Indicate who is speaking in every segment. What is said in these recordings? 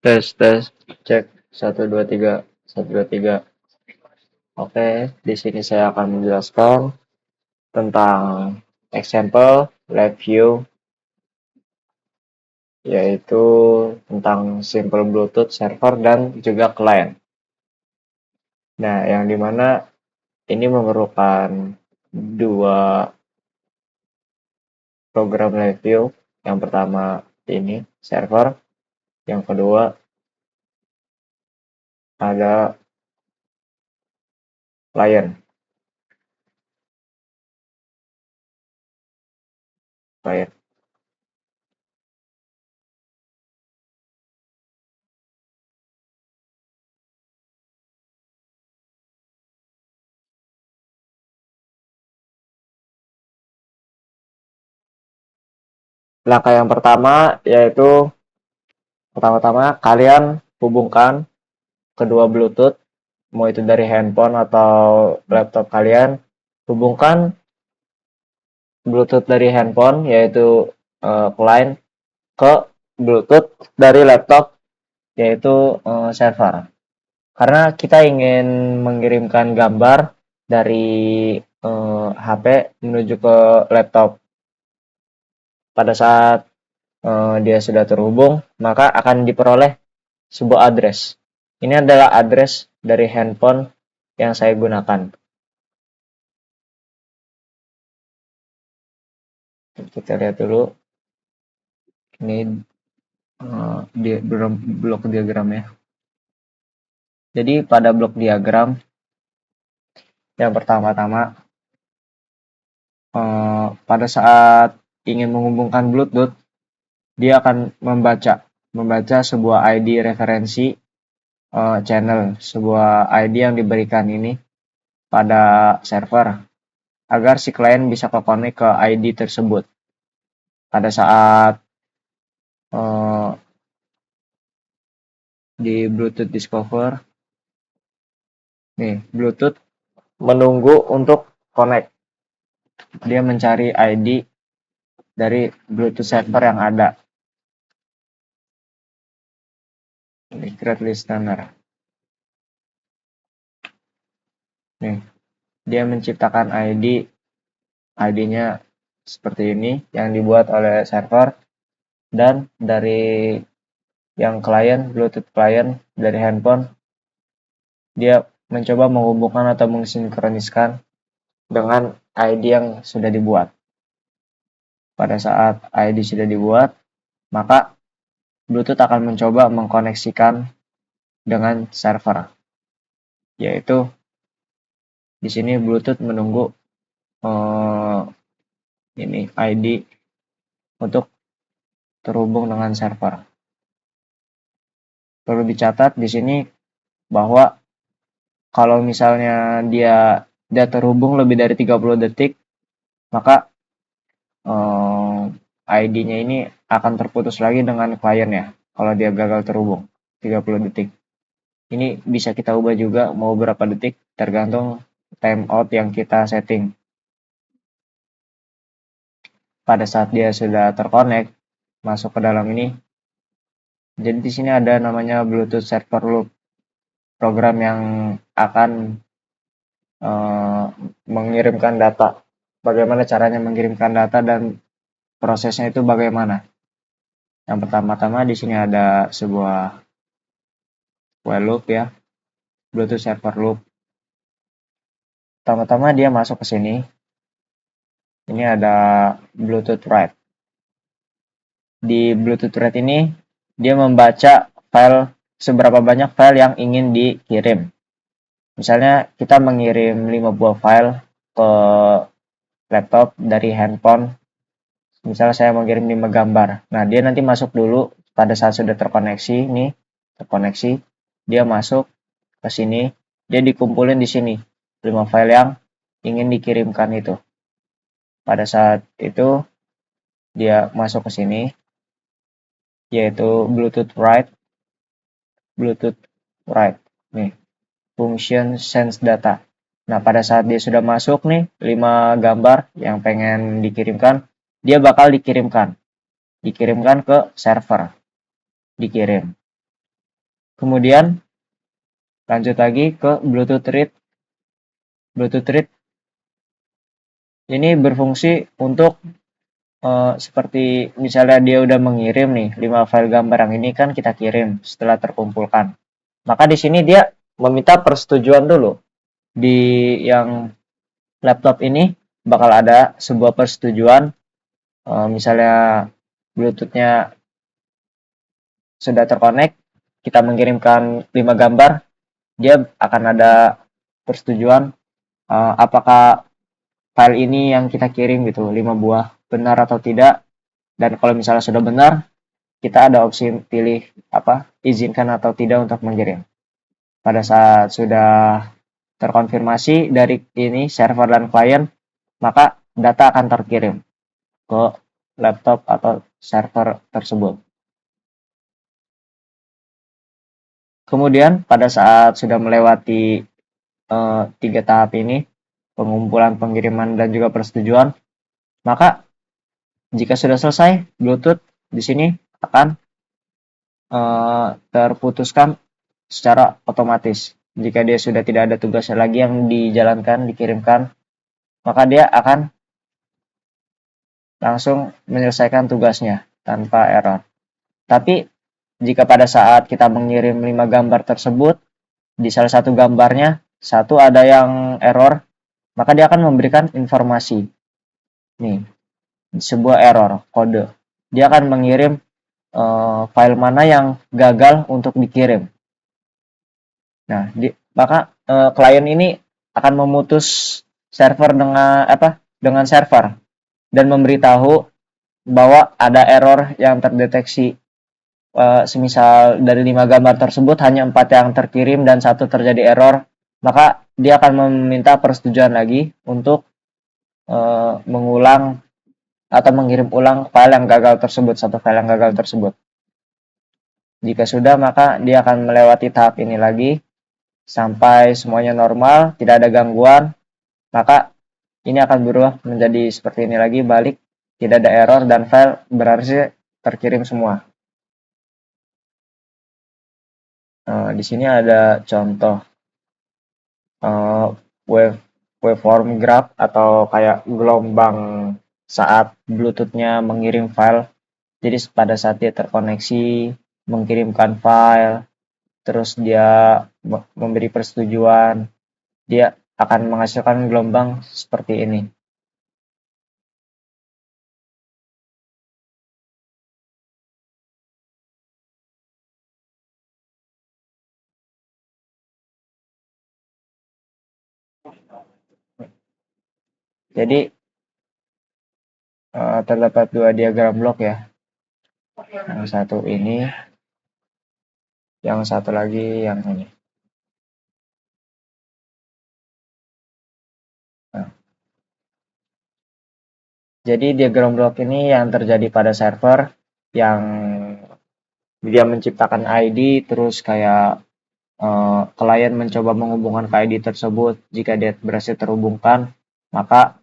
Speaker 1: Tes, tes, cek, 1 2 3 1 2 3. Oke, di sini saya akan menjelaskan tentang example live view, yaitu tentang simple Bluetooth server dan juga client. Nah, yang dimana ini memerlukan dua program live view. Yang pertama ini server, yang kedua ada client. Client. Langkah yang pertama yaitu pertama-tama kalian hubungkan kedua Bluetooth, mau itu dari handphone atau laptop kalian, hubungkan Bluetooth dari handphone yaitu client ke Bluetooth dari laptop yaitu server. Karena kita ingin mengirimkan gambar dari HP menuju ke laptop. Pada saat dia sudah terhubung, maka akan diperoleh sebuah address. Ini adalah address dari handphone yang saya gunakan. Kita lihat dulu. Ini blok diagramnya. Jadi pada blok diagram yang pertama-tama pada saat ingin menghubungkan Bluetooth, dia akan membaca sebuah ID referensi channel, sebuah ID yang diberikan ini pada server agar si klien bisa connect ke ID tersebut. Pada saat di Bluetooth Discover, nih Bluetooth menunggu untuk connect. Dia mencari ID dari Bluetooth server yang ada. Ini create listener. Nih, dia menciptakan ID. ID-nya seperti ini yang dibuat oleh server, dan dari yang klien, Bluetooth klien dari handphone, dia mencoba menghubungkan atau mensinkroniskan dengan ID yang sudah dibuat. Pada saat ID sudah dibuat, maka Bluetooth akan mencoba mengkoneksikan dengan server. Yaitu di sini Bluetooth menunggu ini ID untuk terhubung dengan server. Perlu dicatat di sini bahwa kalau misalnya dia terhubung lebih dari 30 detik, maka ID-nya ini akan terputus lagi dengan kliennya kalau dia gagal terhubung 30 detik. Ini bisa kita ubah juga mau berapa detik tergantung timeout yang kita setting. Pada saat dia sudah terkonek masuk ke dalam ini, jadi di sini ada namanya Bluetooth Server Loop, program yang akan mengirimkan data. Bagaimana caranya mengirimkan data dan prosesnya itu bagaimana? Yang pertama-tama di sini ada sebuah while loop ya, Bluetooth Server Loop. Pertama-tama dia masuk ke sini. Ini ada Bluetooth Write. Di Bluetooth Write ini dia membaca file, seberapa banyak file yang ingin dikirim. Misalnya kita mengirim 5 buah file ke laptop dari handphone. Misalnya saya mengirim 5 gambar. Nah, dia nanti masuk dulu pada saat sudah terkoneksi nih, terkoneksi, dia masuk ke sini, dia dikumpulin di sini 5 file yang ingin dikirimkan itu. Pada saat itu dia masuk ke sini, yaitu Bluetooth Write. Bluetooth Write. Nih, function sense data. Nah, pada saat dia sudah masuk nih 5 gambar yang pengen dikirimkan, dia bakal dikirimkan ke server. Dikirim. Kemudian lanjut lagi ke Bluetooth read. Bluetooth read ini berfungsi untuk seperti misalnya dia udah mengirim nih 5 file gambar yang ini kan kita kirim setelah terkumpulkan. Maka di sini dia meminta persetujuan dulu. Di yang laptop ini bakal ada sebuah persetujuan, misalnya Bluetooth-nya sudah terkonek, kita mengirimkan 5 gambar, dia akan ada persetujuan apakah file ini yang kita kirim gitu 5 buah benar atau tidak. Dan kalau misalnya sudah benar, kita ada opsi pilih izinkan atau tidak untuk mengirim. Pada saat sudah terkonfirmasi dari ini server dan klien, maka data akan terkirim ke laptop atau server tersebut. Kemudian pada saat sudah melewati 3 tahap ini, pengumpulan, pengiriman, dan juga persetujuan, maka jika sudah selesai, Bluetooth di sini akan terputuskan secara otomatis. Jika dia sudah tidak ada tugasnya lagi yang dijalankan, dikirimkan, maka dia akan langsung menyelesaikan tugasnya tanpa error. Tapi jika pada saat kita mengirim 5 gambar tersebut, di salah satu gambarnya, satu ada yang error, maka dia akan memberikan informasi. Nih, sebuah error, kode. Dia akan mengirim file mana yang gagal untuk dikirim. Nah, maka klien ini akan memutus server dengan server dan memberitahu bahwa ada error yang terdeteksi. Semisal dari 5 gambar tersebut hanya 4 yang terkirim dan 1 terjadi error, maka dia akan meminta persetujuan lagi untuk mengulang atau mengirim ulang file yang gagal tersebut, satu file yang gagal tersebut. Jika sudah, maka dia akan melewati tahap ini lagi sampai semuanya normal, tidak ada gangguan, maka ini akan berubah menjadi seperti ini lagi, balik, tidak ada error, dan file berarti terkirim semua. Di sini ada contoh waveform graph atau kayak gelombang saat Bluetooth-nya mengirim file. Jadi pada saat dia terkoneksi, mengirimkan file, terus dia memberi persetujuan, dia akan menghasilkan gelombang seperti ini. Jadi terdapat 2 diagram blok ya. Yang satu ini, yang satu lagi yang ini. Nah, jadi diagram blok ini yang terjadi pada server yang dia menciptakan ID, terus kayak klien mencoba menghubungkan ke ID tersebut. Jika dia berhasil terhubungkan, maka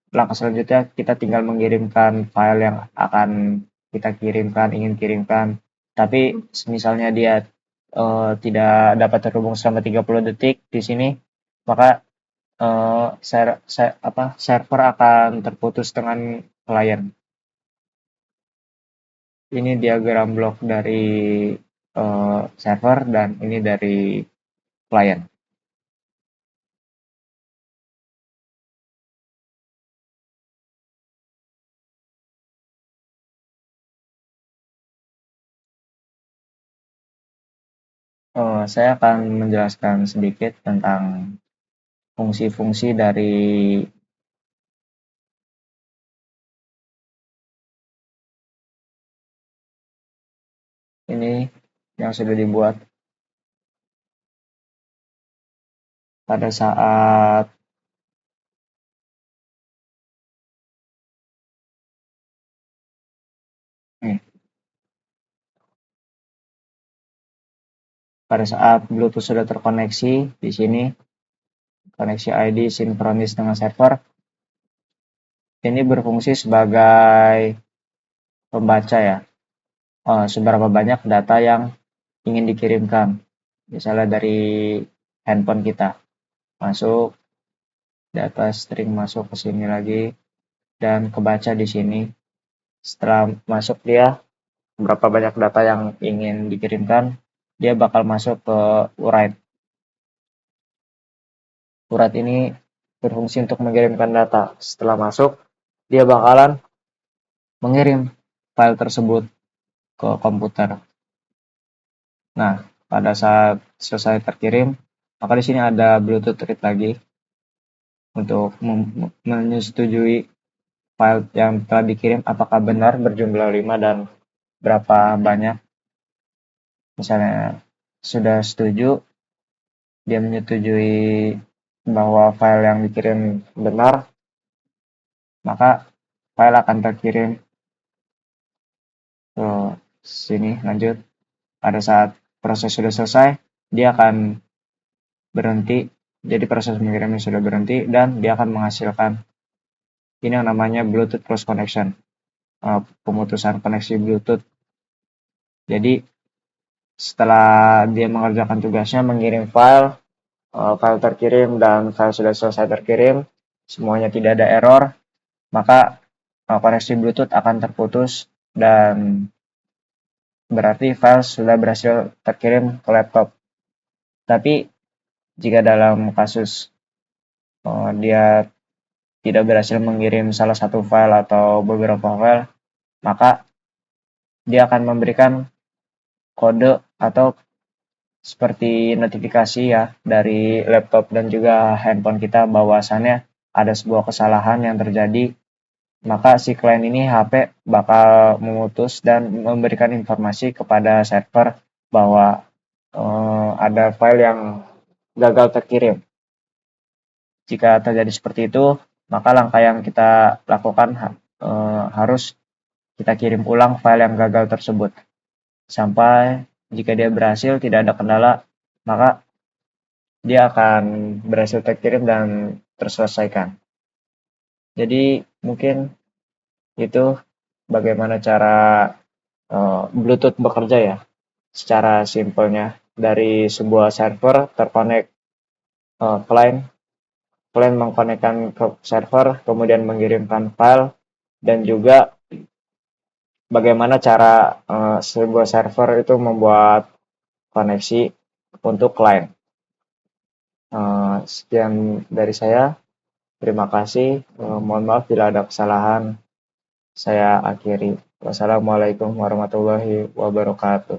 Speaker 1: langkah selanjutnya kita tinggal mengirimkan file yang akan kita ingin kirimkan. Tapi misalnya dia tidak dapat terhubung selama 30 detik di sini, maka server akan terputus dengan klien. Ini diagram blok dari server dan ini dari klien. Saya akan menjelaskan sedikit tentang fungsi-fungsi dari ini yang sudah dibuat pada saat Bluetooth sudah terkoneksi di sini, koneksi ID sinkronis dengan server. Ini berfungsi sebagai pembaca ya, seberapa banyak data yang ingin dikirimkan. Misalnya dari handphone kita masuk, data string masuk ke sini lagi dan kebaca di sini. Setelah masuk dia berapa banyak data yang ingin dikirimkan, dia bakal masuk ke write. Write ini berfungsi untuk mengirimkan data. Setelah masuk, dia bakalan mengirim file tersebut ke komputer. Nah, pada saat selesai terkirim, maka di sini ada Bluetooth read lagi untuk menyetujui file yang telah dikirim apakah benar berjumlah 5 dan berapa banyak. Misalnya sudah setuju, dia menyetujui bahwa file yang dikirim benar, maka file akan terkirim ke sini. Lanjut, pada saat proses sudah selesai, dia akan berhenti. Jadi proses mengirimnya sudah berhenti dan dia akan menghasilkan ini yang namanya Bluetooth Close Connection, pemutusan koneksi Bluetooth. Jadi setelah dia mengerjakan tugasnya mengirim file, file terkirim dan file sudah selesai terkirim, semuanya tidak ada error, maka koneksi Bluetooth akan terputus dan berarti file sudah berhasil terkirim ke laptop. Tapi jika dalam kasus dia tidak berhasil mengirim salah satu file atau beberapa file, maka dia akan memberikan kode atau seperti notifikasi ya dari laptop dan juga handphone kita bahwasannya ada sebuah kesalahan yang terjadi, maka si klien ini HP bakal memutus dan memberikan informasi kepada server bahwa ada file yang gagal terkirim. Jika terjadi seperti itu, maka langkah yang kita lakukan harus kita kirim ulang file yang gagal tersebut. Sampai jika dia berhasil, tidak ada kendala, maka dia akan berhasil terkirim dan terselesaikan. Jadi mungkin itu bagaimana cara Bluetooth bekerja ya. Secara simpelnya dari sebuah server terkonek klien mengkonekkan ke server, kemudian mengirimkan file, dan juga bagaimana cara sebuah server itu membuat koneksi untuk klien. Sekian dari saya. Terima kasih. Mohon maaf bila ada kesalahan. Saya akhiri. Wassalamualaikum warahmatullahi wabarakatuh.